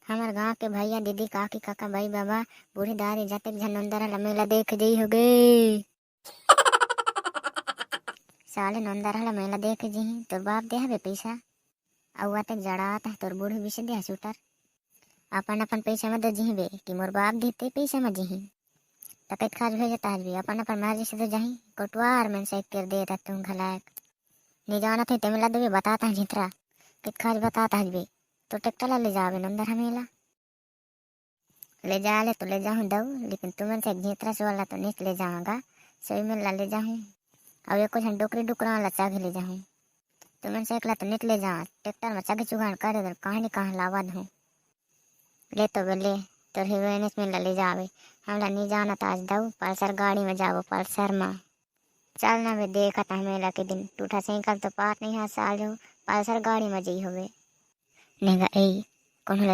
हमार गाँव के भैया दीदी काकी काका भाई बाबा बूढ़ी दादी जते नंदरा ला मेला देख जई हो गए। साले नंदरा ला मेला देख जी तोर बाप दे हवे पैसा अउआ तक जड़ाता तोर बूढ़ी विषय दे शूटर अपन अपन पैसा में दे जीबे कि मोर बाप देते पैसा में जी तक खाज भेजता हजबी अपन अपन मर्जी से तो जाही कोटवार में से कर देता तुम घलाक नहीं जाना थे ते मेला देवे बताता है झितरा कित खाज बताता हजबी तो टेक्टर ले जावे नंदर हमेला ले जा ले तो ले जाऊँ दऊ लेकिन तुमन से झितरा से वाला तो नहीं ले जाऊँगा सही में ले जाऊँ अब एक कुछ डोकरी डुकरा वाला चाग ले जाऊँ तुमन से एकला तो निकले जा ट्रैक्टर में चागे चुगान करे तो कहाँ नहीं कहाँ लावा दूँ ले तो ले तो हिवेनेस में ले जावे हमला नहीं जाना तो आज दऊ पल्सर गाड़ी में जाओ पल्सर में चलना वे देखा था मेला के दिन टूटा साइकिल तो पार नहीं हाथ साल हो पल्सर गाड़ी में जी होवे नेगा ए कौन